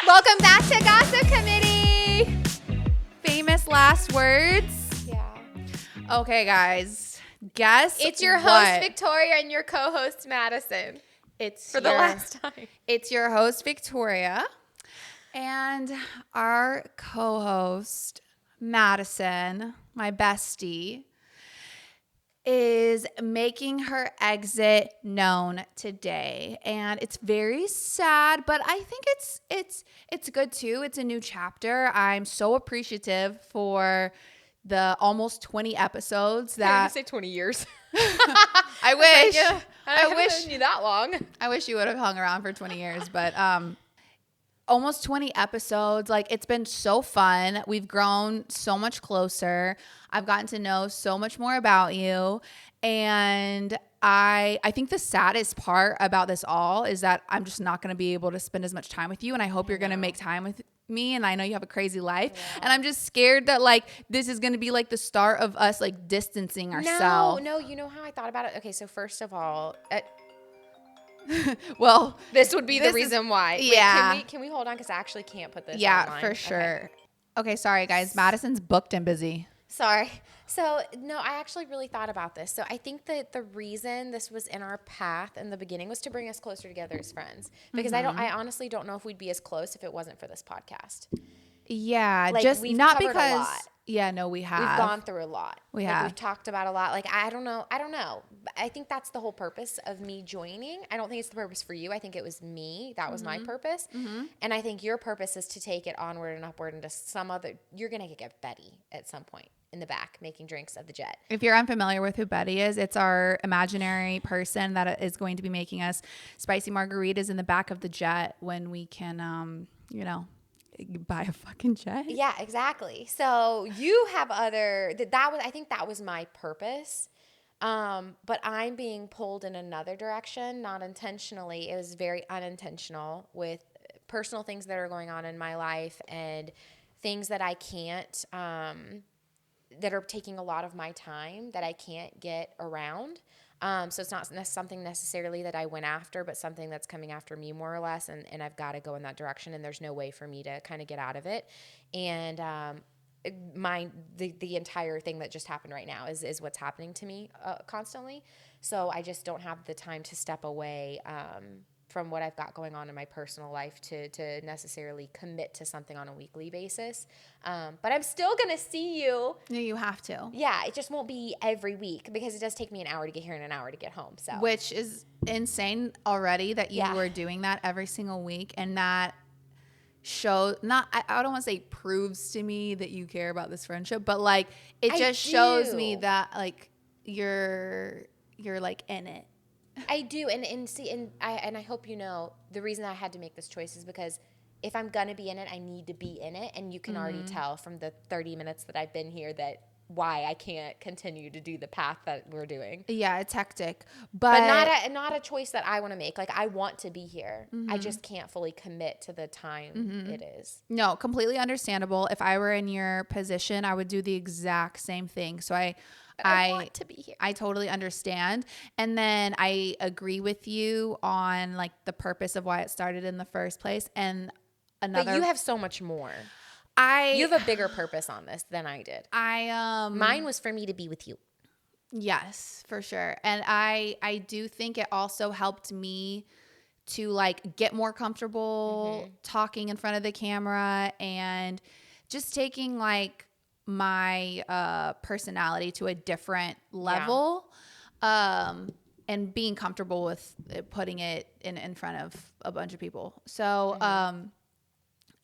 Welcome back to Gossip Committee. Famous last words. Yeah. Okay, guys. Guess It's your host, what? Victoria, and your co-host, Madison. It's For the last time. It's your host, Victoria, and our co-host, Madison, my bestie, is making her exit known today, and it's very sad, but I think it's good too. It's a new chapter. I'm so appreciative for the almost 20 episodes Yeah, you that say 20 years. I wish. I wish known you that long. I wish you would have hung around for 20 years, but almost 20 episodes. Like, it's been so fun. We've grown so much closer. I've gotten to know so much more about you. And I think the saddest part about this all is that I'm just not going to be able to spend as much time with you. And I hope you're going to make time with me. And I know you have a crazy life. Yeah. And I'm just scared that, like, this is going to be like the start of us, like, distancing ourselves. No, you know how I thought about it? Okay, so first of all, well, this would be the reason why. Yeah. Wait, can we hold on? Because I actually can't put this Yeah, online. for sure. Okay, sorry, guys. Madison's booked and busy. Sorry. So, no, I actually really thought about this. So, I think that the reason this was in our path in the beginning was to bring us closer together as friends. Because I honestly don't know if we'd be as close if it wasn't for this podcast. Yeah, Like, just we've not covered a because lot. Yeah, no, we have. We've gone through a lot. We like, have. We've talked about a lot. Like, I don't know. I think that's the whole purpose of me joining. I don't think it's the purpose for you. I think it was me. That was my purpose. Mm-hmm. And I think your purpose is to take it onward and upward into some other. You're going to get Betty at some point in the back making drinks of the jet. If you're unfamiliar with who Betty is, it's our imaginary person that is going to be making us spicy margaritas in the back of the jet when we can, buy a fucking jet. Yeah, exactly. So you have I think that was my purpose. But I'm being pulled in another direction, not intentionally. It was very unintentional with personal things that are going on in my life and things that I can't, that are taking a lot of my time that I can't get around. So it's not something necessarily that I went after, but something that's coming after me more or less. And I've got to go in that direction, and there's no way for me to kind of get out of it. And, the entire thing that just happened right now is what's happening to me constantly. So I just don't have the time to step away from what I've got going on in my personal life to necessarily commit to something on a weekly basis. But I'm still going to see you. No, you have to. Yeah, it just won't be every week because it does take me an hour to get here and an hour to get home. So, which is insane already that you were doing that every single week, and that shows I don't want to say proves to me that you care about this friendship, but like it just shows me that like you're like in it. I do, and I hope you know the reason I had to make this choice is because if I'm gonna be in it, I need to be in it, and you can already tell from the 30 minutes that I've been here that why I can't continue to do the path that we're doing. Yeah, it's hectic, but not a choice that I want to make. Like I want to be here, I just can't fully commit to the time it is. No, completely understandable. If I were in your position, I would do the exact same thing. So I want to be here. I totally understand. And then I agree with you on like the purpose of why it started in the first place. And but you have so much more. You have a bigger purpose on this than I did. Mine was for me to be with you. Yes, for sure. And I do think it also helped me to like get more comfortable talking in front of the camera and just taking like my personality to a different level, and being comfortable with putting it in front of a bunch of people. So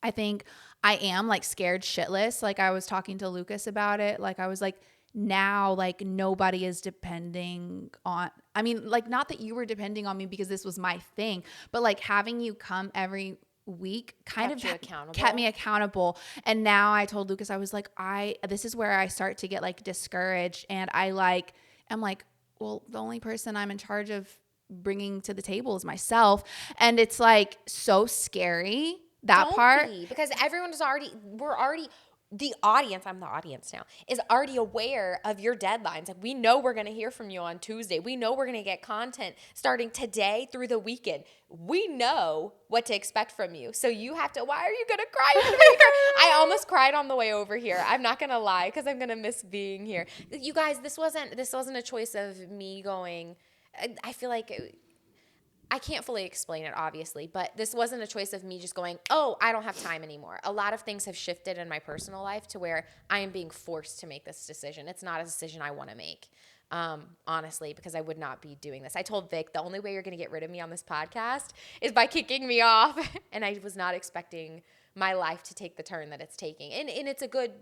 I think I am like scared shitless. Like I was talking to Lucas about it. Like I was like, now like nobody is depending on, I mean, like not that you were depending on me because this was my thing, but like having you come every week kind of kept me accountable. And now I told Lucas, I was like, this is where I start to get like discouraged. And I'm like, well, the only person I'm in charge of bringing to the table is myself. And it's like so scary. That Don't part. because everyone is we're already the audience, I'm the audience now, is already aware of your deadlines. Like, we know we're going to hear from you on Tuesday. We know we're going to get content starting today through the weekend. We know what to expect from you. So you have to, why are you going to cry? I almost cried on the way over here. I'm not going to lie, because I'm going to miss being here. You guys, this wasn't a choice of me going, I feel like I can't fully explain it, obviously, but this wasn't a choice of me just going, oh, I don't have time anymore. A lot of things have shifted in my personal life to where I am being forced to make this decision. It's not a decision I want to make, honestly, because I would not be doing this. I told Vic, the only way you're going to get rid of me on this podcast is by kicking me off. And I was not expecting my life to take the turn that it's taking. And it's a good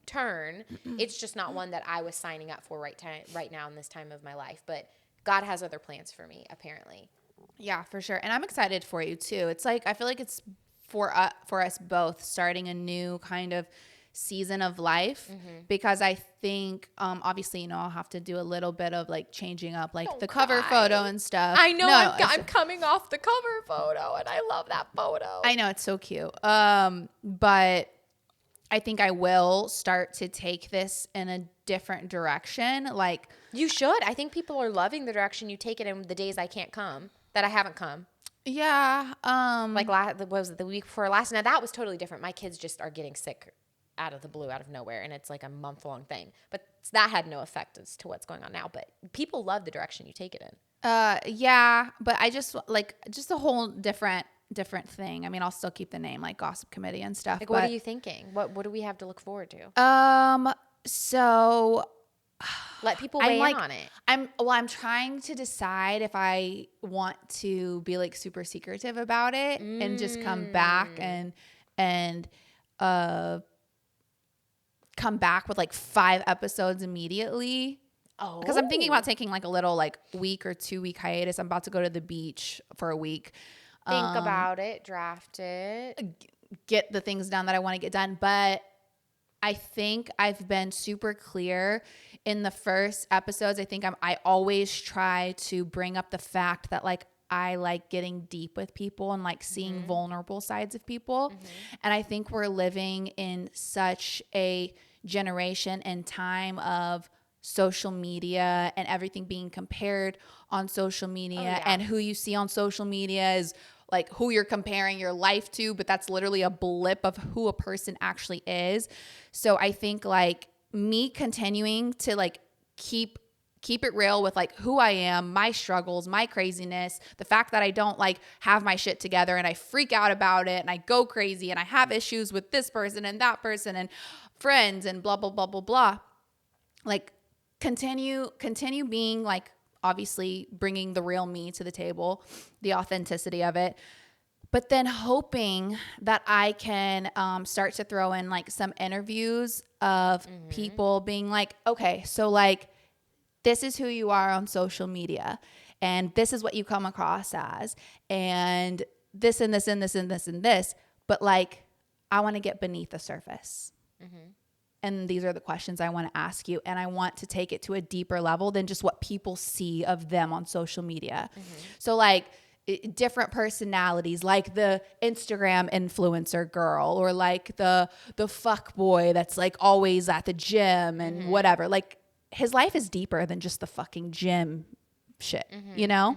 turn. It's just not one that I was signing up for right now in this time of my life. But God has other plans for me, apparently. Yeah, for sure. And I'm excited for you too. It's like, I feel like it's for us both starting a new kind of season of life, because I think obviously, you know, I'll have to do a little bit of like changing up like Don't the cover cry. photo and stuff. I know, No, I'm coming off the cover photo, and I love that photo. I know, it's so cute. But I think I will start to take this in a different direction. Like, You should. I think people are loving the direction you take it in the days I can't come, that I haven't come. yeah. Like, what was it, the week before last? Now, that was totally different. My kids just are getting sick out of the blue, out of nowhere, and it's like a month-long thing. But that had no effect as to what's going on now. But people love the direction you take it in. Yeah, but I just like just a whole different thing. I mean, I'll still keep the name like Gossip Committee and stuff. Like, what are you thinking? What do we have to look forward to? So Let people weigh in on it. I'm trying to decide if I want to be like super secretive about it and just come back and come back with like 5 episodes immediately. Oh, Because I'm thinking about taking like a little like week or 2-week hiatus. I'm about to go to the beach for a week. Think about it, draft it. Get the things done that I want to get done. But I think I've been super clear in the first episodes. I think I always try to bring up the fact that like I like getting deep with people and like seeing vulnerable sides of people. And I think we're living in such a generation and time of social media and everything being compared on social media, and who you see on social media is like who you're comparing your life to, but that's literally a blip of who a person actually is. So I think like me continuing to like keep it real with like who I am, my struggles, my craziness, the fact that I don't like have my shit together and I freak out about it and I go crazy and I have issues with this person and that person and friends and blah, blah, blah, blah, blah. Like continue being like, obviously bringing the real me to the table, the authenticity of it, but then hoping that I can start to throw in like some interviews of people being like, okay, so like this is who you are on social media and this is what you come across as and this and this and this and this and this, but like I want to get beneath the surface. And these are the questions I want to ask you. And I want to take it to a deeper level than just what people see of them on social media. So like different personalities, like the Instagram influencer girl or like the fuck boy that's like always at the gym and whatever. Like his life is deeper than just the fucking gym shit, you know?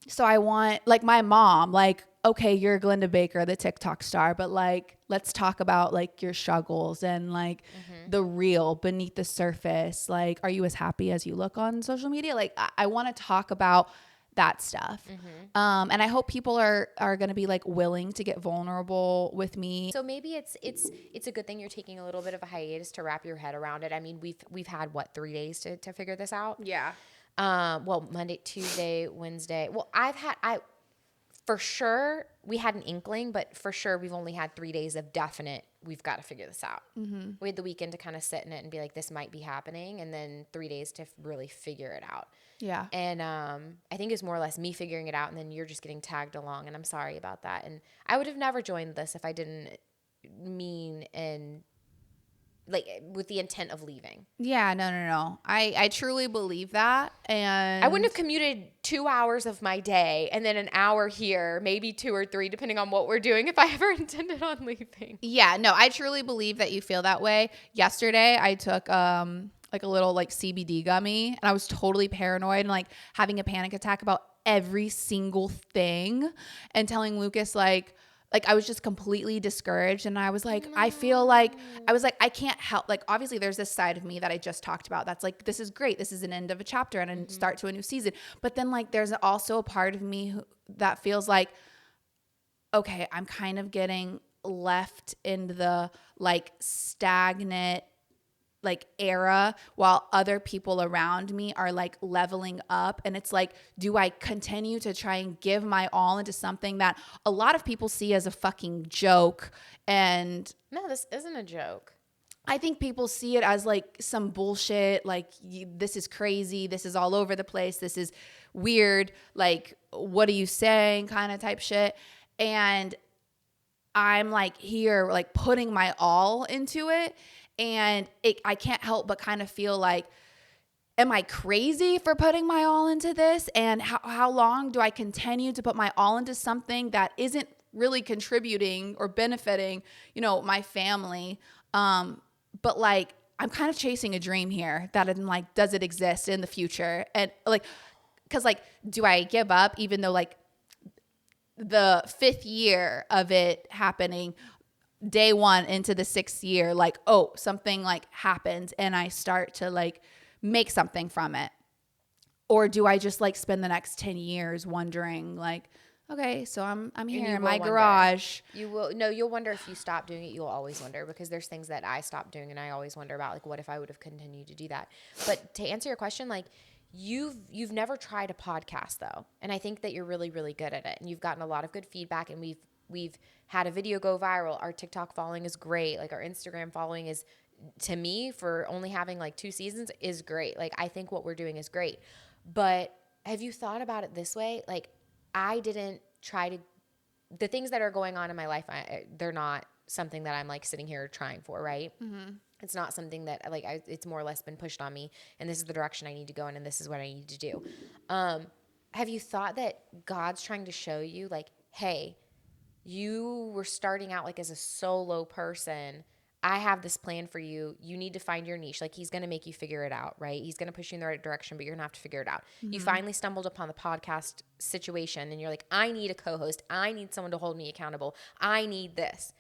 So I want like my mom, like, okay, you're Glenda Baker, the TikTok star, but like, let's talk about like your struggles and like the real beneath the surface. Like, are you as happy as you look on social media? Like, I want to talk about that stuff. And I hope people are going to be like willing to get vulnerable with me. So maybe it's a good thing you're taking a little bit of a hiatus to wrap your head around it. I mean, we've had what, 3 days to figure this out? Yeah. Well, Monday, Tuesday, Wednesday. Well, for sure, we had an inkling, but for sure, we've only had 3 days of definite, we've got to figure this out. We had the weekend to kind of sit in it and be like, this might be happening. And then 3 days to really figure it out. Yeah. And I think it's more or less me figuring it out. And then you're just getting tagged along. And I'm sorry about that. And I would have never joined this if I didn't mean and like with the intent of leaving. Yeah, no. I truly believe that. And I wouldn't have commuted 2 hours of my day and then an hour here, maybe 2 or 3, depending on what we're doing, if I ever intended on leaving. yeah, no, I truly believe that you feel that way. Yesterday, I took like a little like CBD gummy, and I was totally paranoid and like having a panic attack about every single thing, and telling Lucas like I was just completely discouraged, and I was like, I feel like I can't help, like obviously there's this side of me that I just talked about that's like, this is great, this is an end of a chapter and a start to a new season, but then like there's also a part of me that feels like, okay, I'm kind of getting left in the like stagnant like era while other people around me are like leveling up. And it's like, do I continue to try and give my all into something that a lot of people see as a fucking joke? And No, this isn't a joke. I think people see it as like some bullshit, like this is crazy, this is all over the place, this is weird, like what are you saying kind of type shit. And I'm like here like putting my all into it, and I can't help but kind of feel like, am I crazy for putting my all into this? And how long do I continue to put my all into something that isn't really contributing or benefiting, my family? But like, I'm kind of chasing a dream here that I'm like, does it exist in the future? And like, cause like, do I give up even though like the 5th year of it happening, day 1 into the 6th year, like, oh, something like happens and I start to like make something from it? Or do I just like spend the next 10 years wondering like, okay, so I'm here in my garage. You'll wonder if you stop doing it. You'll always wonder, because there's things that I stopped doing and I always wonder about, like, what if I would have continued to do that? But to answer your question, like, you've never tried a podcast though. And I think that you're really, really good at it. And you've gotten a lot of good feedback, and we've had a video go viral. Our TikTok following is great. Like, our Instagram following is, to me, for only having like 2 seasons, is great. Like, I think what we're doing is great. But have you thought about it this way? Like, I didn't try to, the things that are going on in my life, they're not something that I'm like sitting here trying for, right? Mm-hmm. It's not something that like, it's more or less been pushed on me, and this is the direction I need to go in, and this is what I need to do. Have you thought that God's trying to show you like, hey, you were starting out like as a solo person. I have this plan for you. You need to find your niche. Like, he's going to make you figure it out, right? He's going to push you in the right direction, but you're going to have to figure it out. Mm-hmm. You finally stumbled upon the podcast situation, and you're like, I need a co-host. I need someone to hold me accountable. I need this.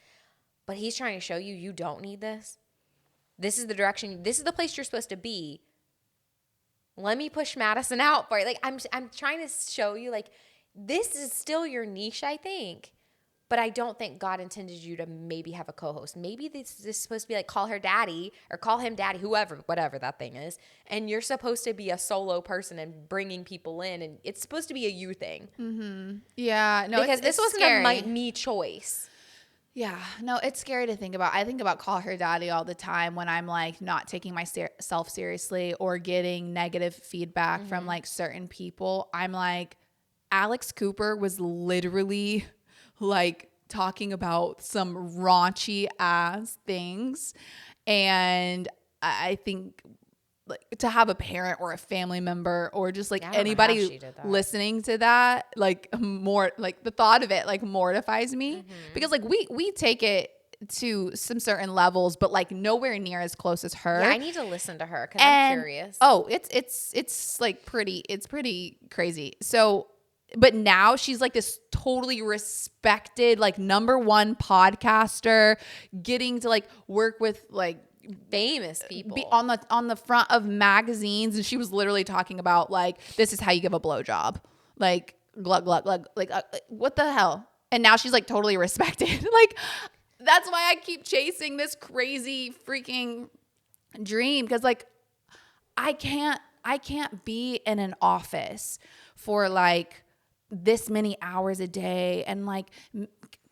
But he's trying to show you, you don't need this. This is the direction. This is the place you're supposed to be. Let me push Madison out for you. Like, I'm trying to show you, like, this is still your niche, I think. But I don't think God intended you to maybe have a co-host. Maybe this is supposed to be like, call her daddy or call him daddy, whoever, whatever that thing is. And you're supposed to be a solo person and bringing people in. And it's supposed to be a you thing. Mm-hmm. Yeah. No, because this wasn't scary. a me choice. Yeah. No, it's scary to think about. I think about call her daddy all the time when I'm like not taking myself seriously or getting negative feedback from like certain people. I'm like, Alex Cooper was literally like talking about some raunchy ass things. And I think like to have a parent or a family member or just like anybody listening to that, like more like the thought of it like mortifies me because like we take it to some certain levels, but like nowhere near as close as her. Yeah, I need to listen to her because I'm curious. Oh, it's like pretty crazy. So, but now she's like this totally respected, like #1 podcaster, getting to like work with like famous people, be on the front of magazines. And she was literally talking about like, this is how you give a blowjob, like glug glug glug, like what the hell? And now she's like totally respected. Like, that's why I keep chasing this crazy freaking dream, because like I can't be in an office for like this many hours a day. And like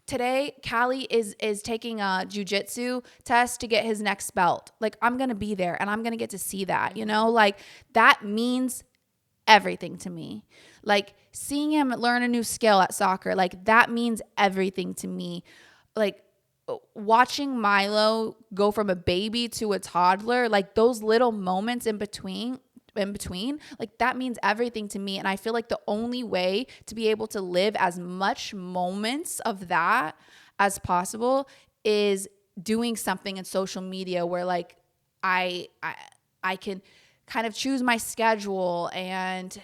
today, Callie is taking a jujitsu test to get his next belt. Like, I'm going to be there and I'm going to get to see that, you know, like that means everything to me. Like, seeing him learn a new skill at soccer, like that means everything to me. Like, watching Milo go from a baby to a toddler, like those little moments in between, like that means everything to me. And I feel like the only way to be able to live as much moments of that as possible is doing something in social media where like I can kind of choose my schedule and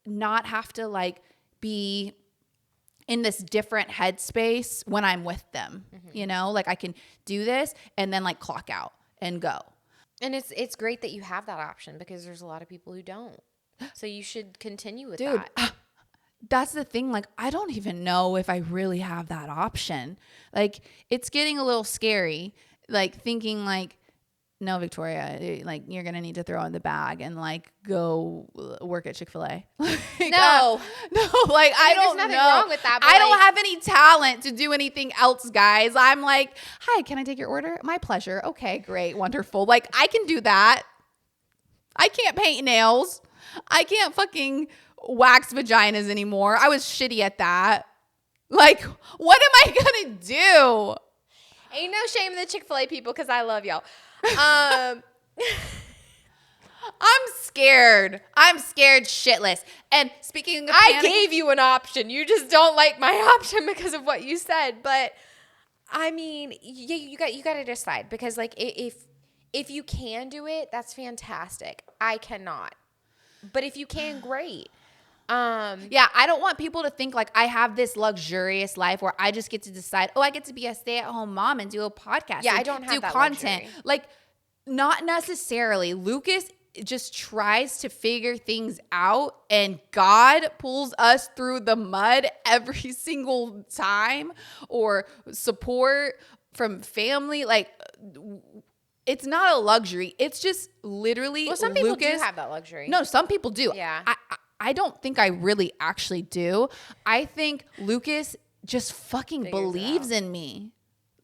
not have to like be in this different headspace when I'm with them. You know, like I can do this and then like clock out and go. And it's great that you have that option because there's a lot of people who don't. So you should continue with Dude, that. that's the thing. Like, I don't even know if I really have that option. Like, it's getting a little scary. Like, thinking like, no, Victoria, like you're gonna need to throw in the bag and like go work at Chick-fil-A. Like, No, like I don't there's nothing know. wrong with that, but I don't like- have any talent to do anything else, guys. I'm like, hi, can I take your order? My pleasure. Okay, great, wonderful. Like I can do that. I can't paint nails. I can't fucking wax vaginas anymore. I was shitty at that. Like, what am I gonna do? Ain't no shame in the Chick-fil-A people because I love y'all. I'm scared. I'm scared shitless. And speaking of I panic, gave you an option. You just don't like my option because of what you said. But I mean, yeah, you got to decide because like if you can do it, that's fantastic. I cannot. But if you can, great. yeah, I don't want people to think like I have this luxurious life where I just get to decide, oh, I get to be a stay-at-home mom and do a podcast. Yeah, and I don't have do that content. luxury. Like, not necessarily. Lucas just tries to figure things out, and God pulls us through the mud every single time, or support from family. Like, it's not a luxury. It's just literally. Well, some people Lucas, do have that luxury. No, some people do. Yeah. I don't think I really actually do. I think Lucas just fucking Figures it believes out. in me.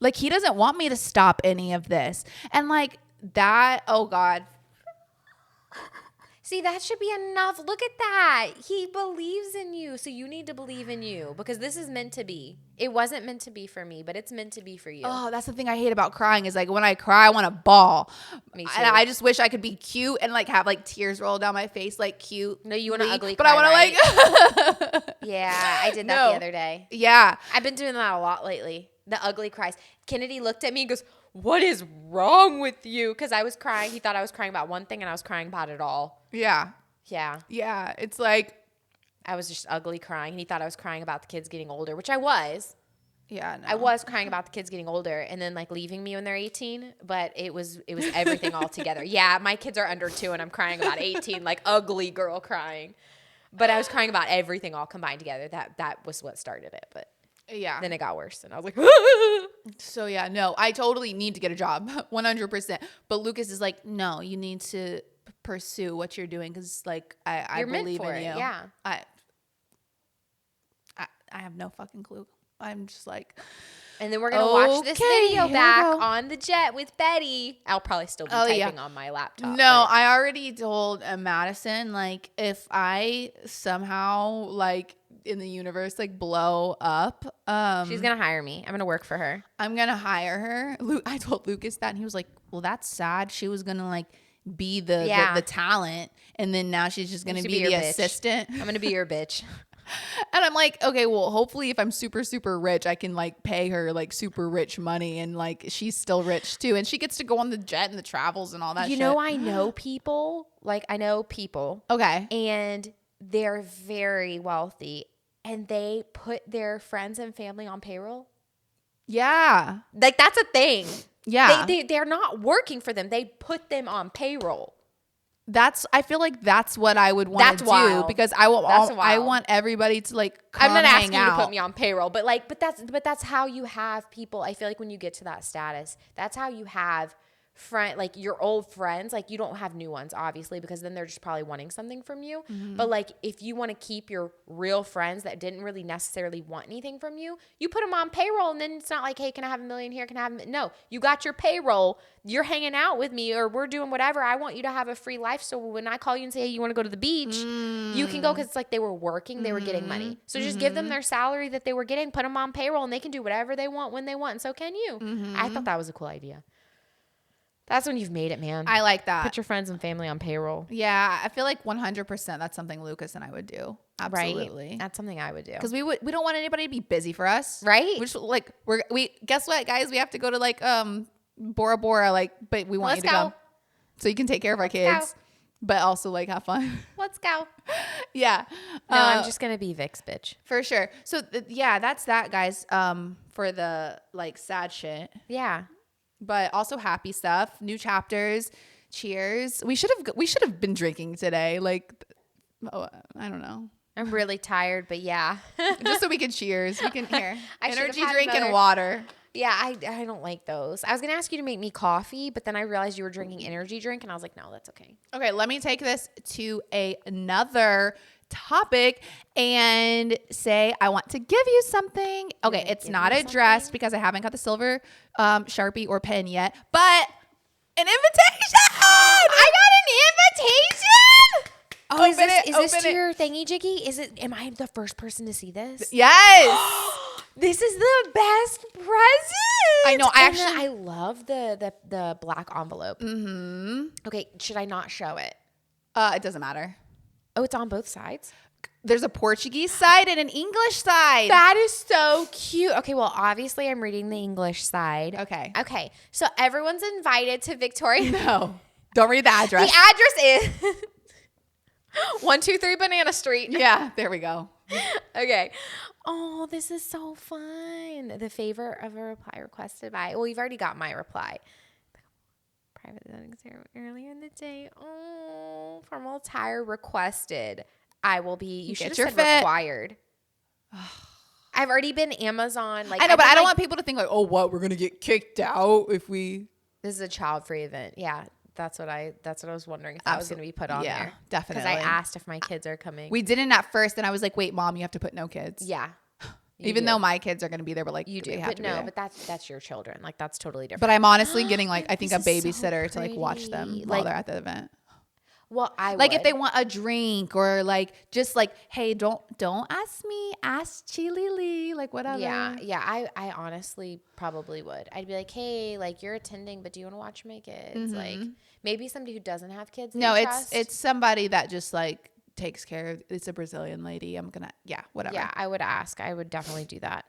Like, he doesn't want me to stop any of this. And like that, oh God. See, that should be enough. Look at that. He believes in you. So you need to believe in you because this is meant to be. It wasn't meant to be for me, but it's meant to be for you. Oh, that's the thing I hate about crying is like when I cry, I want to bawl. Me too. And I just wish I could be cute and like have like tears roll down my face, like cute. No, you want to ugly but cry, I want right? to like. Yeah, I did that No. the other day. Yeah. I've been doing that a lot lately. The ugly cries. Kennedy looked at me and goes, "What is wrong with you?" Because I was crying. He thought I was crying about one thing and I was crying about it all. Yeah. Yeah. Yeah. It's like, I was just ugly crying. And he thought I was crying about the kids getting older, which I was. yeah. No. I was crying about the kids getting older and then like leaving me when they're 18, but it was everything all together. Yeah, my kids are under 2 and I'm crying about 18, like ugly girl crying. But I was crying about everything all combined together. That was what started it. But Yeah. then it got worse and I was like, So yeah, no, I totally need to get a job, 100%. But Lucas is like, no, you need to pursue what you're doing because like I You're meant believe for in it, you. yeah. I have no fucking clue. I'm just like, and then we're going to watch this Okay, video here we back go. on the jet with Betty. I'll probably still be typing on my laptop. no, but- I already told Madison like if I somehow like in the universe like blow up, she's going to hire me. I'm going to work for her. I'm gonna hire her. I told Lucas that, and he was like, "Well, that's sad. She was gonna like be the talent, and then now she's just gonna should be be the your bitch. assistant." I'm going to be your bitch. And I'm like, okay, well, hopefully, if I'm super super rich, I can like pay her like super rich money, and like she's still rich too, and she gets to go on the jet and the travels and all that. You shit. know, I know people. Okay. And they're very wealthy and they put their friends and family on payroll. Yeah. Like that's a thing. Yeah. They're not working for them. They put them on payroll. I feel like that's what I would want That's to do wild. because I That's I wild. want everybody to like come I'm not hang asking you out. to put me on payroll, but that's how you have people. I feel like when you get to that status, that's how you have friend, like your old friends, like you don't have new ones, obviously, because then they're just probably wanting something from you. But like if you want to keep your real friends that didn't really necessarily want anything from you, you put them on payroll, and then it's not like, hey, can I have $1 million here? Can I have no? You got your payroll. You're hanging out with me, or we're doing whatever. I want you to have a free life. So when I call you and say, hey, you want to go to the beach, you can go, because it's like they were working, they were getting money. So just give them their salary that they were getting, put them on payroll, and they can do whatever they want when they want. And so can you. I thought that was a cool idea. That's when you've made it, man. I like that. Put your friends and family on payroll. Yeah, I feel like 100% that's something Lucas and I would do. Absolutely. Right? That's something I would do. Because we don't want anybody to be busy for us. Right? Which like we guess what, guys? We have to go to like Bora Bora, like, but we want you to come. So you can take care of our kids. But also like have fun. Let's go. Yeah. No, I'm just gonna be Vic's bitch. For sure. So yeah, that's that, guys. For the like sad shit. Yeah. But also happy stuff, new chapters. Cheers. We should have been drinking today. Like, oh, I don't know. I'm really tired, but yeah. Just so we could cheers. We can hear energy drink and water. Yeah, I don't like those. I was gonna ask you to make me coffee, but then I realized you were drinking energy drink, and I was like, no, that's okay. Okay, let me take this to another topic and say I want to give you something. Okay, it's not addressed because I haven't got the silver Sharpie or pen yet, but an invitation. I got an invitation. Oh, is this to your thingy jiggy? Am I the first person to see this? Yes. This is the best present. I know. I love the black envelope. Mm-hmm. Okay, should I not show it? It doesn't matter. Oh, it's on both sides? There's a Portuguese side and an English side. That is so cute. Okay, well, obviously I'm reading the English side. Okay. So everyone's invited to Victoria. No, don't read the address. The address is 123 Banana Street. Yeah, there we go. Okay. Oh, this is so fun. The favor of a reply requested by, well, you've already got my reply. Private zoning ceremony earlier in the day. Oh, formal attire requested. I will be, you should have said required. I've already been Amazon. Like I know, but I don't want people to think like, oh, what? We're going to get kicked out if we. This is a child-free event. Yeah. That's what I was wondering if that was going to be put on there. Yeah, definitely. Because I asked if my kids are coming. We didn't at first, and I was like, wait, Mom, you have to put no kids. Yeah. Even though my kids are going to be there, but like you do. Have but to no, be there. but that's your children. Like that's totally different. But I'm honestly getting like, I think a babysitter so to like watch them while they're at the event. Well, like if they want a drink or like just like, hey, don't ask me, ask Chilili, like whatever. Yeah. I honestly probably would. I'd be like, hey, like you're attending, but do you want to watch my kids? Mm-hmm. Like maybe somebody who doesn't have kids. No, it's somebody that just like takes care of. It's a Brazilian lady. Whatever. Yeah, I would ask. I would definitely do that.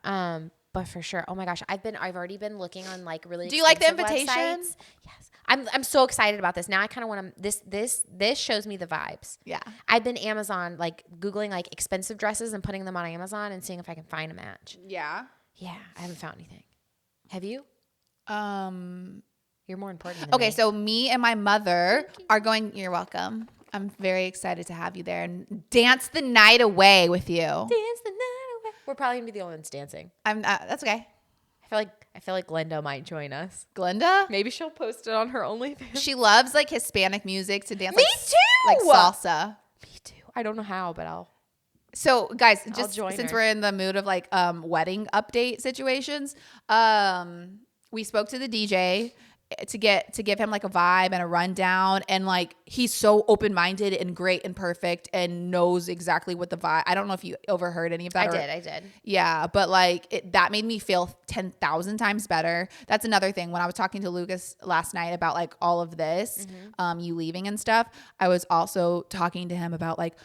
But for sure. Oh my gosh, I've already been looking on like really. Do you like the invitation? Websites. Yes. I'm so excited about this. Now I kind of want to. This shows me the vibes. Yeah. I've been Amazon like Googling like expensive dresses and putting them on Amazon and seeing if I can find a match. Yeah. Yeah, I haven't found anything. Have you? You're more important than okay, me. so me and my mother are going. You're welcome. I'm very excited to have you there and dance the night away with you. Dance the night away. We're probably gonna be the only ones dancing. That's okay. I feel like Glenda might join us. Glenda? Maybe she'll post it on her OnlyFans. She loves like Hispanic music to dance. Me too. Like salsa. Me too. I don't know how, but I'll. So guys, just her. since we're in the mood of like wedding update situations, we spoke to the DJ to give him like a vibe and a rundown, and like he's so open-minded and great and perfect and knows exactly what the vibe. I don't know if you overheard any of that. I did. Yeah, but like that made me feel 10,000 times better. That's another thing. When I was talking to Lucas last night about like all of this, you leaving and stuff, I was also talking to him about like,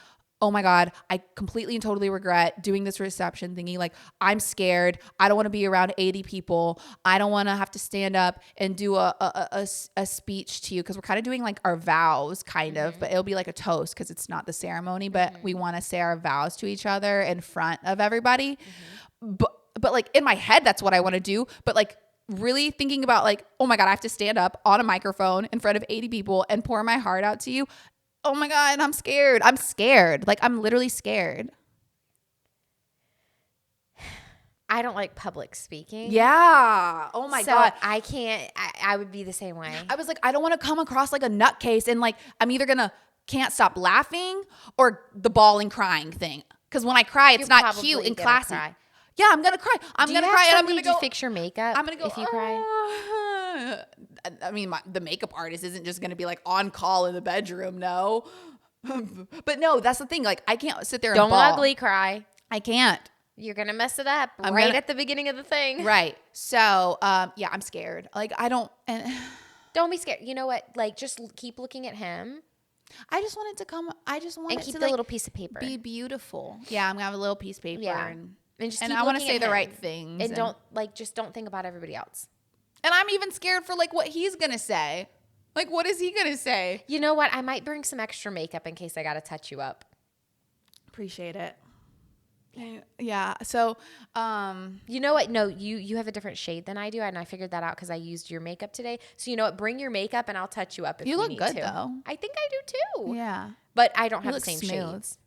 oh my God, I completely and totally regret doing this reception thingy. Like, I'm scared. I don't want to be around 80 people. I don't want to have to stand up and do a speech to you, because we're kind of doing like our vows kind of, but it'll be like a toast because it's not the ceremony, but we want to say our vows to each other in front of everybody. But like in my head, that's what I want to do. But like really thinking about like, oh my God, I have to stand up on a microphone in front of 80 people and pour my heart out to you. Oh my God, I'm scared. I'm scared. Like, I'm literally scared. I don't like public speaking. Yeah. Oh my God. I can't. I would be the same way. I was like, I don't want to come across like a nutcase, and like I'm either gonna can't stop laughing or the bawling crying thing. Because when I cry, it's You're not probably cute and gonna classy. cry. Yeah, I'm gonna cry. I'm Do gonna you cry, have and I'm somebody gonna go. to fix your makeup? I'm gonna go if you cry. I mean, the makeup artist isn't just gonna be like on call in the bedroom. No, but no, that's the thing. Like I can't sit there and Don't bawl. ugly cry. I can't. You're gonna mess it up at the beginning of the thing. Right. So, yeah, I'm scared. Like I don't. And Don't be scared. You know what? Like just keep looking at him I just want it to come. I just want and it keep to the like little piece of paper. be beautiful. Yeah, I'm gonna have a little piece of paper Yeah. and just and keep I want to looking say at the him. right things. And just don't think about everybody else. And I'm even scared for like what he's gonna say. Like, what is he gonna say? You know what? I might bring some extra makeup in case I gotta touch you up. Appreciate it. Yeah. So, You know what? No, you have a different shade than I do, and I figured that out because I used your makeup today. So you know what? Bring your makeup, and I'll touch you up if you look need good to. though. I think I do too. Yeah. But I don't You have the look same smooth. shades.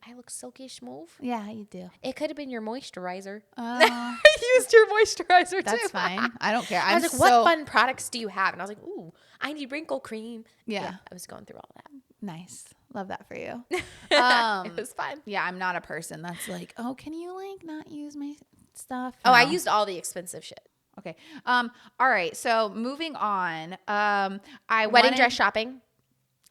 I look silky smooth. Yeah, you do. It could have been your moisturizer. I I used your moisturizer That's too. fine. I don't care. I was like, what fun products do you have? And I was like, ooh, I need wrinkle cream. Yeah. I was going through all that. Nice. Love that for you. It was fun. Yeah, I'm not a person that's like, oh, can you like not use my stuff? Oh, I No. used all the expensive shit. Okay. All right. So moving on. I Wedding wanted- dress shopping.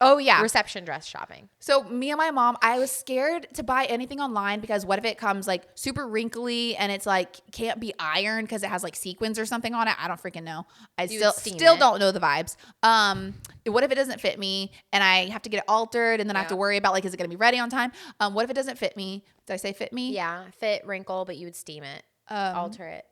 Oh yeah. Reception dress shopping. So me and my mom, I was scared to buy anything online because what if it comes like super wrinkly and it's like can't be ironed because it has like sequins or something on it? I don't freaking know. I You would still steam it. don't know the vibes. What if it doesn't fit me and I have to get it altered and then I have to worry about like is it gonna be ready on time? What if it doesn't fit me? Did I say fit me? Yeah, fit, wrinkle, but you would steam it, alter it.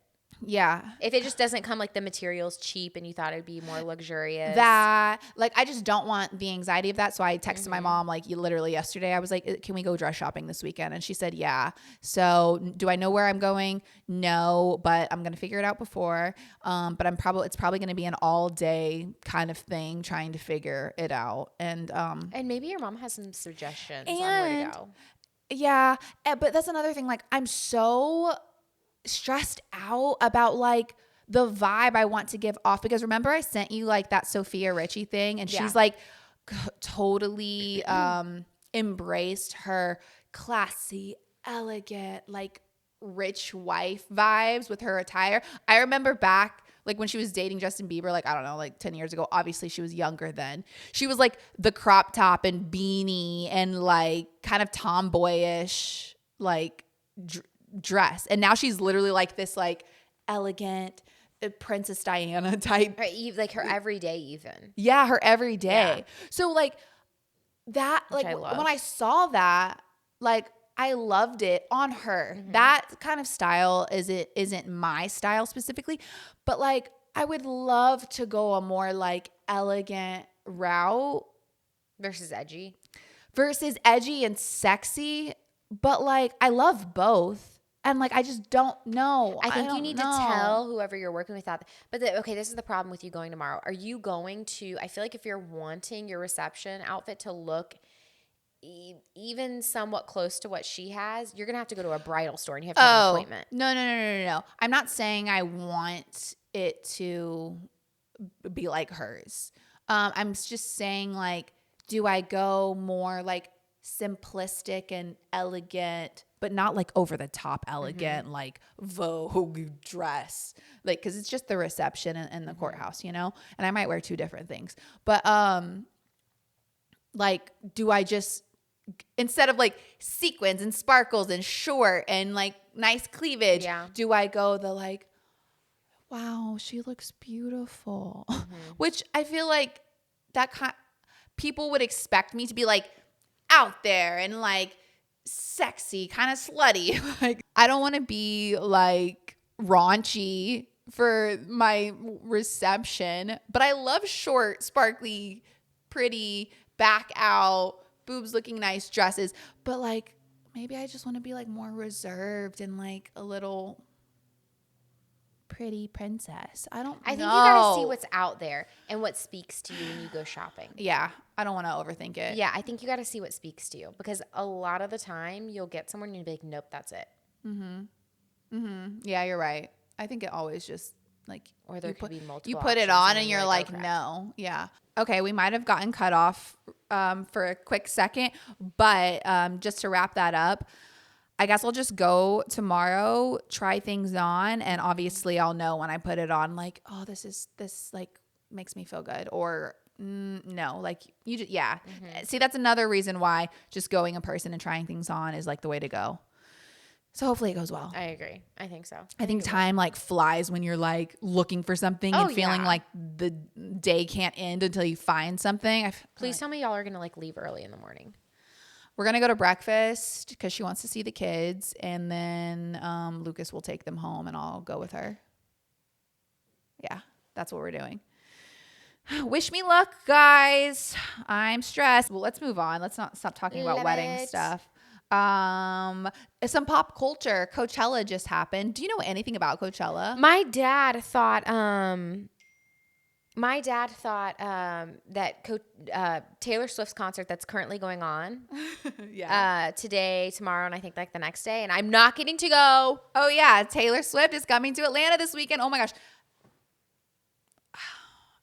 Yeah. If it just doesn't come like the material's cheap and you thought it'd be more luxurious. That like I just don't want the anxiety of that. So I texted my mom like literally yesterday. I was like, "Can we go dress shopping this weekend?" And she said, "Yeah." So do I know where I'm going? No, but I'm gonna figure it out before. But it's probably gonna be an all day kind of thing, trying to figure it out. And maybe your mom has some suggestions on And- where to go. yeah, but that's another thing. Like I'm so stressed out about like the vibe I want to give off because remember I sent you like that Sophia Richie thing and she's like totally embraced her classy, elegant, like rich wife vibes with her attire. I remember back like when she was dating Justin Bieber, like I don't know, like 10 years ago. Obviously she was younger then. She was like the crop top and beanie and like kind of tomboyish like dress, and now she's literally like this like elegant Princess Diana type, Like her everyday even. yeah, her everyday. Yeah. So like that, Which like I love. when I saw that, like I loved it on her. That kind of style isn't my style specifically, but like I would love to go a more like elegant route Versus edgy. and sexy, but like I love both. And like I just don't know. I think you don't need know. to tell whoever you're working with that. But okay, this is the problem with you going tomorrow. Are you going to? I feel like if you're wanting your reception outfit to look even somewhat close to what she has, you're gonna have to go to a bridal store and you have to have an appointment. No. I'm not saying I want it to be like hers. I'm just saying like, do I go more like simplistic and elegant, but not like over the top elegant, like Vogue dress, like, cause it's just the reception and the courthouse, you know, and I might wear two different things, but, like, do I just, instead of like sequins and sparkles and short and like nice cleavage, do I go the like, wow, she looks beautiful, which I feel like people would expect me to be like out there and like sexy, kind of slutty. Like I don't want to be like raunchy for my reception, but I love short, sparkly, pretty, back out, boobs looking nice dresses. But like maybe I just want to be like more reserved and like a little pretty princess. I think you gotta see what's out there and what speaks to you when you go shopping. Yeah, I don't want to overthink it. Yeah, I think you gotta see what speaks to you because a lot of the time you'll get someone and you'll be like, nope, that's it. Yeah, you're right. I think it always just like Or there could be multiple. you put it options on then and you're oh, like, crap. no. Yeah. Okay, we might have gotten cut off for a quick second, but just to wrap that up, I guess I'll just go tomorrow, try things on, and obviously I'll know when I put it on, like, oh, this like makes me feel good, or no, like you just, yeah. See, that's another reason why just going in person and trying things on is like the way to go. So hopefully it goes well. I agree. I think so. I think time like flies when you're like looking for something and feeling like the day can't end until you find something. Please tell me y'all are going to like leave early in the morning. We're going to go to breakfast because she wants to see the kids. And then Lucas will take them home and I'll go with her. Yeah, that's what we're doing. Wish me luck, guys. I'm stressed. Well, let's move on. Let's not stop talking about wedding stuff. Some pop culture. Coachella just happened. Do you know anything about Coachella? My dad thought that Taylor Swift's concert that's currently going on today, tomorrow, and I think like the next day, and I'm not getting to go. Oh yeah, Taylor Swift is coming to Atlanta this weekend. Oh my gosh.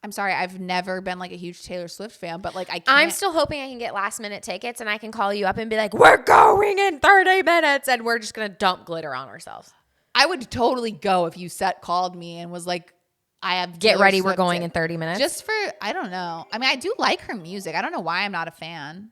I'm sorry, I've never been like a huge Taylor Swift fan, but like I can't. I'm still hoping I can get last minute tickets and I can call you up and be like, we're going in 30 minutes and we're just going to dump glitter on ourselves. I would totally go if you called me and was like, I have Get Taylor ready, Swift we're going in 30 minutes. Just for, I don't know. I mean, I do like her music. I don't know why I'm not a fan.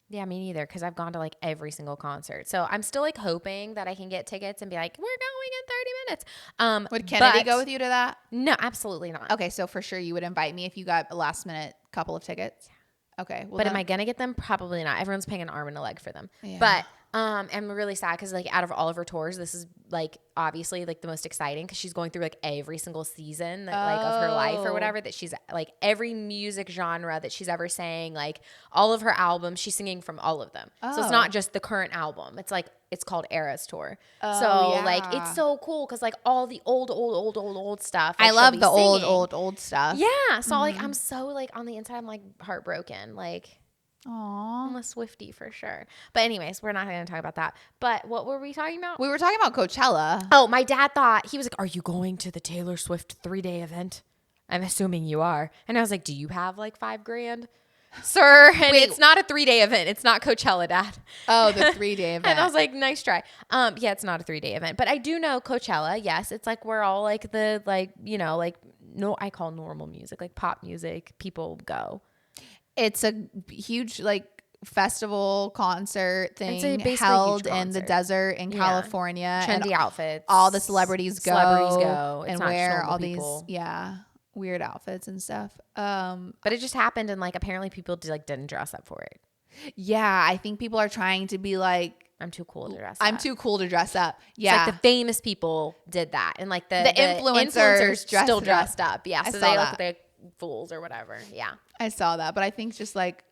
Yeah, me neither, because I've gone to like every single concert. So I'm still like hoping that I can get tickets and be like, we're going in 30 minutes. Would Kennedy go with you to that? No, absolutely not. Okay, so for sure you would invite me if you got a last minute couple of tickets? Okay. Well, but am I going to get them? Probably not. Everyone's paying an arm and a leg for them. Yeah. But I'm really sad because like out of all of her tours, this is like obviously like the most exciting because she's going through like every single season like of her life or whatever, that she's like every music genre that she's ever sang, like all of her albums, she's singing from all of them. So it's not just the current album. It's like, it's called Eras Tour. Like it's so cool because like all the old stuff. Like, I love the singing. old stuff. Yeah. So like I'm so like on the inside I'm like heartbroken. Like Aww. I'm a Swiftie for sure. But anyways, we're not going to talk about that. But what were we talking about? We were talking about Coachella. Oh, my dad thought, he was like, are you going to the Taylor Swift 3-day event? I'm assuming you are. And I was like, do you have like $5,000? Sir, and wait, it's not a 3-day event. It's not Coachella, Dad. Oh, the 3-day event. And I was like, nice try. Yeah, it's not a 3-day event, but I do know Coachella. Yes, it's like where all like the like you know like no, I call normal music like pop music people go. It's a huge like festival concert thing held in the desert in California. Trendy outfits. All the celebrities go and wear all people. These weird outfits and stuff. But it just happened and like apparently people didn't dress up for it. Yeah, I think people are trying to be like, I'm too cool to dress up. I'm too cool to dress up. Yeah. It's like the famous people did that. And like the influencers still dressed up. Yeah. So they look like fools or whatever. Yeah. I saw that. But I think just like,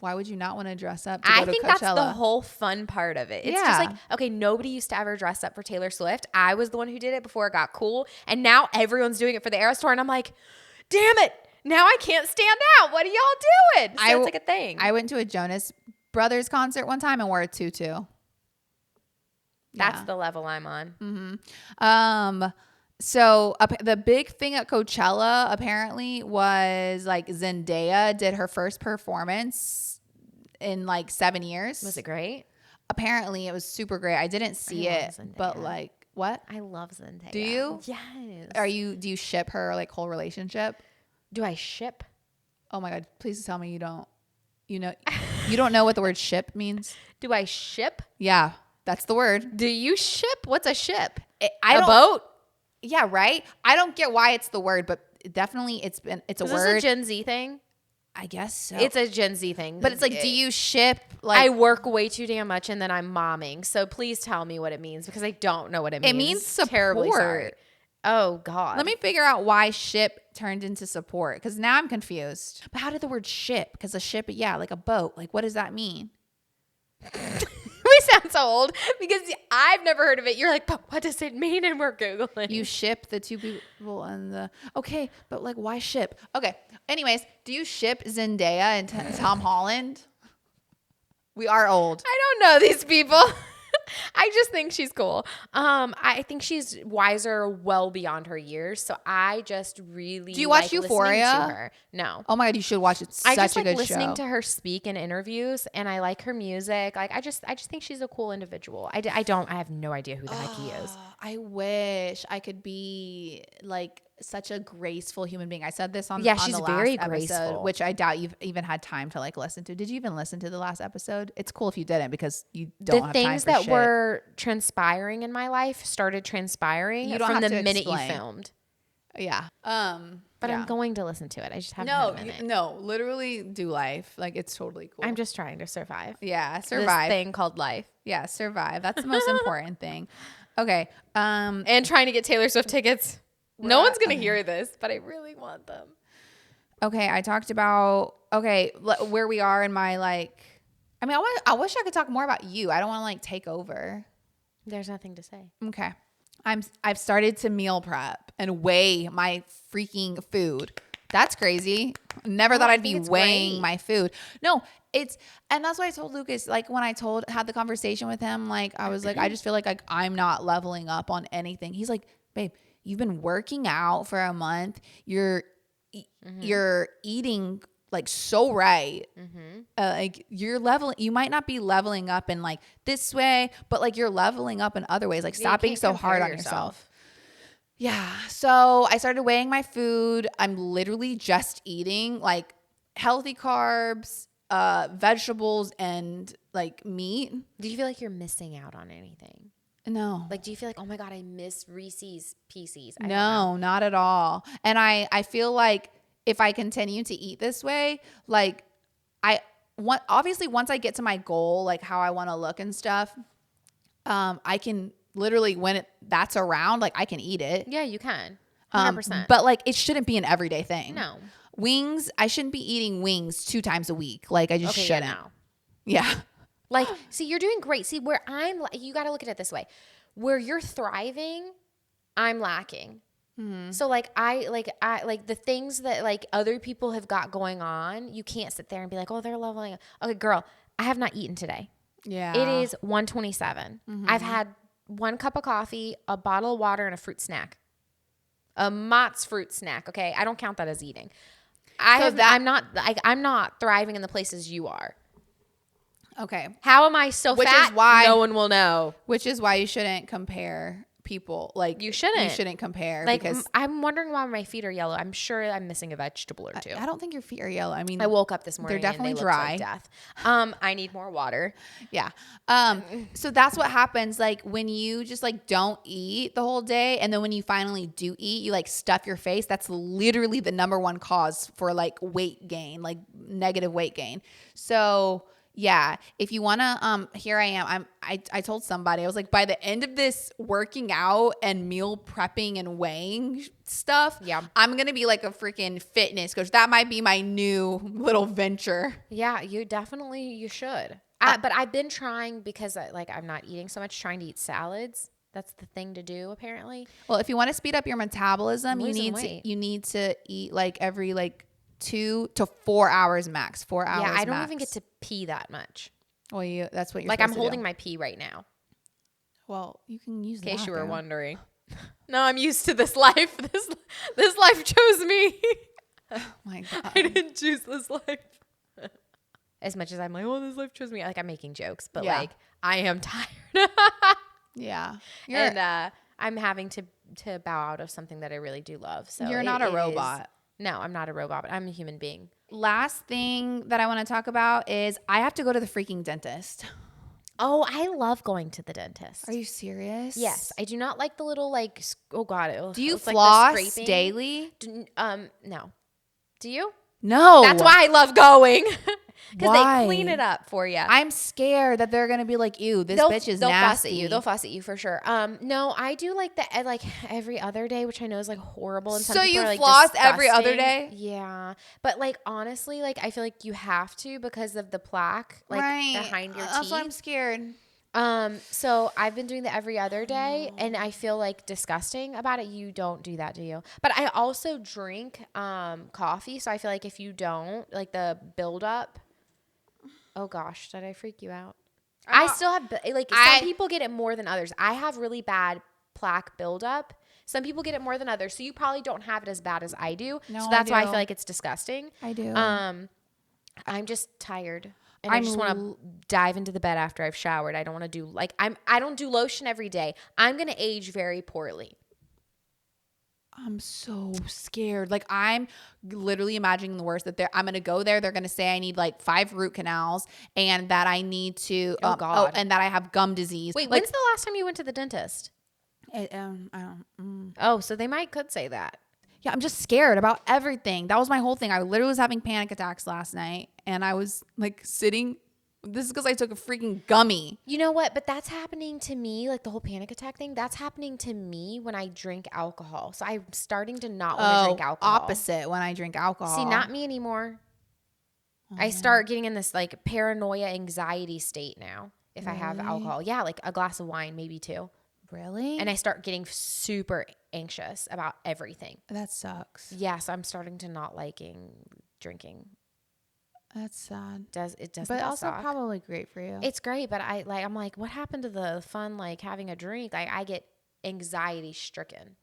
why would you not want to dress up to go to Coachella? I think that's the whole fun part of it. It's just like, okay, nobody used to ever dress up for Taylor Swift. I was the one who did it before it got cool. And now everyone's doing it for the Eras Tour. And I'm like, damn it. Now I can't stand out. What are y'all doing? So it's like a thing. I went to a Jonas Brothers concert one time and wore a tutu. That's the level I'm on. Mm-hmm. So the big thing at Coachella apparently was like Zendaya did her first performance in like 7 years. Was it great? Apparently it was super great. I didn't see it, but like what? I love Zendaya. Do you? Yes. Do you ship her like whole relationship? Do I ship? Oh my God. Please tell me you don't. You don't know what the word ship means? Do I ship? Yeah, that's the word. Do you ship? What's a ship? A boat? Yeah, right? I don't get why it's the word, but definitely it's a word. Is this a Gen Z thing? I guess so. It's a Gen Z thing. But it's like, do you ship? Like, I work way too damn much and then I'm momming. So please tell me what it means because I don't know what it means. It means support. Terribly sorry. Oh, God. Let me figure out why ship turned into support because now I'm confused. But how did the word ship? Because a ship, like a boat. Like, what does that mean? We sound so old because I've never heard of it. You're like, but what does it mean? And we're Googling. You ship the two people and the... Okay, but like, why ship? Okay. Anyways, do you ship Zendaya and Tom Holland? We are old. I don't know these people. I just think she's cool. I think she's wiser, well beyond her years. So I just really Do you watch listening Euphoria? to her. No. Oh my God, you should watch it. It's I such just a like good listening show. to her speak in interviews, and I like her music. Like I just think she's a cool individual. I have no idea who the heck he is. I wish I could be like such a graceful human being. I said this on Yeah, on she's the very last episode, graceful. which I doubt you've even had time to like listen to. Did you even listen to the last episode? It's cool if you didn't because you don't The have time things for that shit. were transpiring in my life started transpiring You don't from have the to minute explain. you filmed. Yeah. But yeah. I'm going to listen to it. I just haven't No, had a minute. no, literally do life. Like it's totally cool. I'm just trying to survive. Yeah, survive. This thing called life. Yeah, survive. That's the most important thing. Okay. And trying to get Taylor Swift tickets. No one's going to hear this, but I really want them. Okay, I talked about where we are in my like. I mean, I wish I could talk more about you. I don't want to like take over. There's nothing to say. Okay, I've started to meal prep and weigh my freaking food. That's crazy. Never thought I'd be weighing my food. No, and that's why I told Lucas, like when I had the conversation with him, like I was like, I just feel like I'm not leveling up on anything. He's like, babe, you've been working out for a month. You're eating like so right. Like you're leveling, you might not be leveling up in like this way, but like you're leveling up in other ways. Like stop being so hard on yourself. Yeah. So I started weighing my food. I'm literally just eating like healthy carbs, vegetables, and like meat. Do you feel like you're missing out on anything? No. Like, do you feel like, oh my God, I miss Reese's Pieces? No, not at all. And I feel like if I continue to eat this way, like obviously once I get to my goal, like how I want to look and stuff, I can literally when that's around, like I can eat it. Yeah, you can. 100%. But like it shouldn't be an everyday thing. No. Wings, I shouldn't be eating wings 2 times a week. Like I just shouldn't. Yeah. Like, see, you're doing great. See, where you got to look at it this way. Where you're thriving, I'm lacking. So like I the things that like other people have got going on, you can't sit there and be like, oh, they're leveling up. Okay, girl, I have not eaten today. Yeah. It is 1:27. I've had 1 cup of coffee, a bottle of water, and a fruit snack. A Mott's fruit snack. Okay, I don't count that as eating. I'm not thriving in the places you are. Okay. How am I so fat? Is why no one will know. Which is why you shouldn't compare people. Like you shouldn't. You shouldn't compare. Like because I'm wondering why my feet are yellow. I'm sure I'm missing a vegetable or two. I don't think your feet are yellow. I mean, I woke up this morning. They're definitely and they dry. Looked like death. I need more water. Yeah. So that's what happens. Like when you just like don't eat the whole day, and then when you finally do eat, you like stuff your face. That's literally the number one cause for like weight gain, like negative weight gain. So yeah, if you want to, here I am. I told somebody, I was like, by the end of this working out and meal prepping and weighing stuff, yeah, I'm going to be like a freaking fitness coach. That might be my new little venture. Yeah, you should. But I've been trying because I'm not eating so much, trying to eat salads. That's the thing to do apparently. Well, if you want to speed up your metabolism, you need to eat like every like 2 to 4 hours max. 4 hours. Yeah, I don't max. even get to pee that much. Well, that's what you're like. I'm holding my pee right now. Well, you can use. In case you were wondering. No, I'm used to this life. This life chose me. Oh my God, I didn't choose this life. As much as I'm like, oh, this life chose me. Like I'm making jokes, but like I am tired. Yeah, and I'm having to bow out of something that I really do love. So you're not a robot. No, I'm not a robot, but I'm a human being. Last thing that I want to talk about is I have to go to the freaking dentist. Oh, I love going to the dentist. Are you serious? Yes. I do not like the little like, oh God. Do you floss daily? No. Do you? No. That's why I love going. Because Why? they clean it up for you. I'm scared that they're gonna be like, "Ew, this bitch is nasty." They'll fuss at you for sure. No, I do like every other day, which I know is like horrible. And some so people you are, like, floss disgusting. every other day? Yeah, but like honestly, like I feel like you have to because of the plaque behind your teeth. That's why I'm scared. So I've been doing the every other day and I feel like disgusting about it. You don't do that, do you? But I also drink coffee, so I feel like if you don't, like the buildup. Oh gosh, did I freak you out? I still have, like, some people get it more than others. I have really bad plaque buildup. Some people get it more than others. So you probably don't have it as bad as I do. No, so that's why I do. feel like it's disgusting. I do. I'm just tired. And I just want to dive into the bed after I've showered. I don't want to do, like, I don't do lotion every day. I'm going to age very poorly. I'm so scared. Like, I'm literally imagining the worst, that I'm going to go there. They're going to say I need like 5 root canals and that I need to, and that I have gum disease. Wait, like, when's the last time you went to the dentist? I don't. Oh, so they could say that. Yeah, I'm just scared about everything. That was my whole thing. I literally was having panic attacks last night and I was like sitting. This is because I took a freaking gummy. You know what? But that's happening to me, like the whole panic attack thing. That's happening to me when I drink alcohol. So I'm starting to not want to drink alcohol. Opposite when I drink alcohol. See, not me anymore. I start getting in this like paranoia anxiety state now if I have alcohol. Yeah, like a glass of wine, maybe 2. Really? And I start getting super anxious about everything. That sucks. Yeah, so I'm starting to not liking drinking. That's sad. It doesn't. But also suck. probably great for you. It's great, but I'm like, what happened to the fun, like having a drink? Like I get anxiety stricken.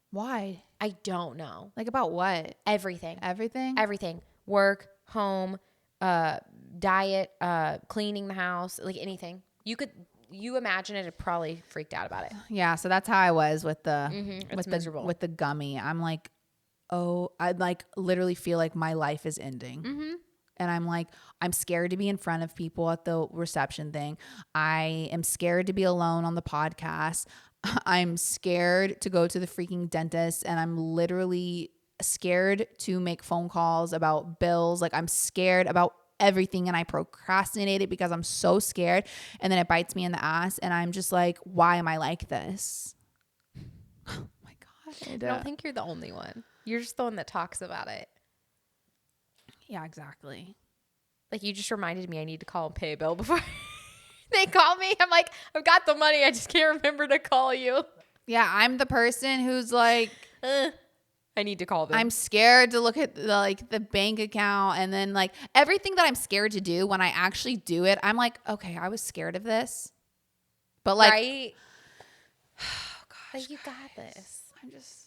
Why? I don't know. Like about what? Everything. Everything? Work, home, diet, cleaning the house, like anything. You imagine it, probably freaked out about it. Yeah, so that's how I was with the miserable. with the gummy. I'm like, oh, I like literally feel like my life is ending. Mm-hmm. And I'm like, I'm scared to be in front of people at the reception thing. I am scared to be alone on the podcast. I'm scared to go to the freaking dentist, and I'm literally scared to make phone calls about bills. Like, I'm scared about everything, and I procrastinate it because I'm so scared, and then it bites me in the ass, and I'm just like, why am I like this? Oh my God. I don't think you're the only one. You're just the one that talks about it. Yeah, exactly. Like, you just reminded me I need to call and pay a bill before they call me. I'm like, I've got the money. I just can't remember to call you. Yeah, I'm the person who's like, I need to call them. I'm scared to look at the bank account, and then like everything that I'm scared to do, when I actually do it, I'm like, okay, I was scared of this. But like, right? Oh gosh, like, you got this. I'm just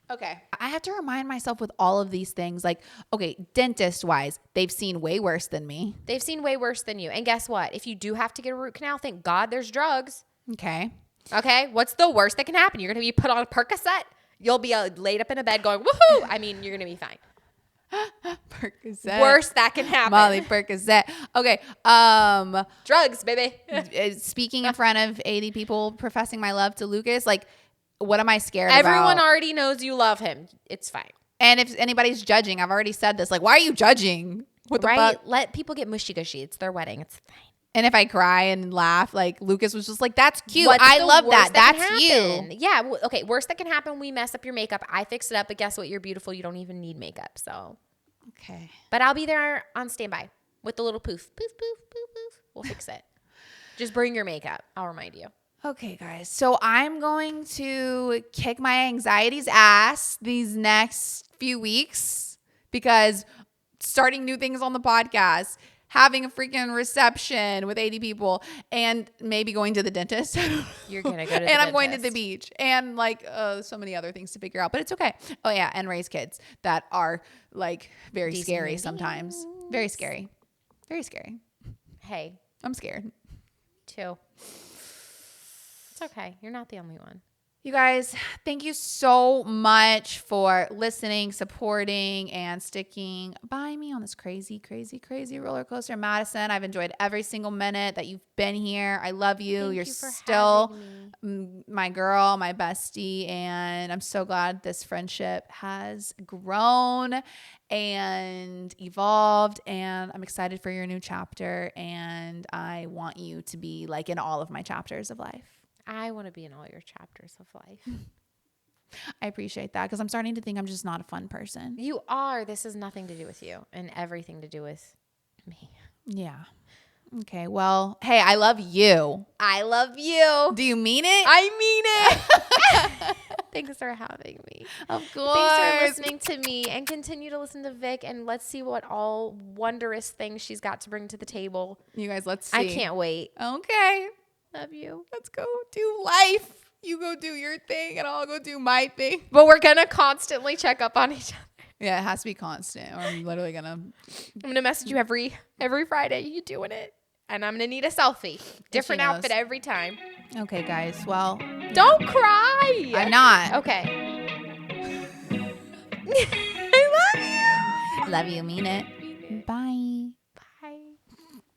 okay. I have to remind myself with all of these things, like, okay, dentist wise, they've seen way worse than me. They've seen way worse than you. And guess what? If you do have to get a root canal, thank God there's drugs. Okay. What's the worst that can happen? You're going to be put on a Percocet. You'll be laid up in a bed going, woohoo. I mean, you're going to be fine. Percocet. Worst that can happen. Molly Percocet. Okay. Drugs, baby. Speaking in front of 80 people, professing my love to Lucas, like, what am I scared Everyone about? already knows you love him. It's fine. And if anybody's judging, I've already said this. Like, why are you judging? What the fuck? Let people get mushy gushy. It's their wedding. It's fine. And if I cry and laugh, like, Lucas was just like, that's cute. I love that. That's you. Yeah. Okay. Worst that can happen. We mess up your makeup. I fix it up. But guess what? You're beautiful. You don't even need makeup. So. Okay. But I'll be there on standby with the little poof. Poof, poof, poof, poof. We'll fix it. Just bring your makeup. I'll remind you. Okay, guys. So I'm going to kick my anxiety's ass these next few weeks, because starting new things on the podcast, having a freaking reception with 80 people, and maybe going to the dentist. You're going to go to the and dentist. I'm going to the beach, and like so many other things to figure out, but it's okay. Oh yeah. And raise kids that are like very scary sometimes. Very scary. Very scary. Hey. I'm scared. Too. It's okay. You're not the only one. You guys, thank you so much for listening, supporting, and sticking by me on this crazy, crazy, crazy roller coaster. Madison, I've enjoyed every single minute that you've been here. I love you. You're still my girl, my bestie, and I'm so glad this friendship has grown and evolved, and I'm excited for your new chapter, and I want you to be like in all of my chapters of life. I want to be in all your chapters of life. I appreciate that, because I'm starting to think I'm just not a fun person. You are. This has nothing to do with you and everything to do with me. Yeah. Okay. Well, hey, I love you. I love you. Do you mean it? I mean it. Thanks for having me. Of course. Thanks for listening to me, and continue to listen to Vic, and let's see what all wondrous things she's got to bring to the table. You guys, let's see. I can't wait. Okay. Love you. Let's go do life. You go do your thing and I'll go do my thing. But we're going to constantly check up on each other. Yeah, it has to be constant, or I'm literally going to. I'm going to message you every Friday. You doing it? And I'm going to need a selfie. Different outfit every time. Okay, guys. Well, don't cry. I'm not. Okay. I love you. Love you. Mean it. Bye.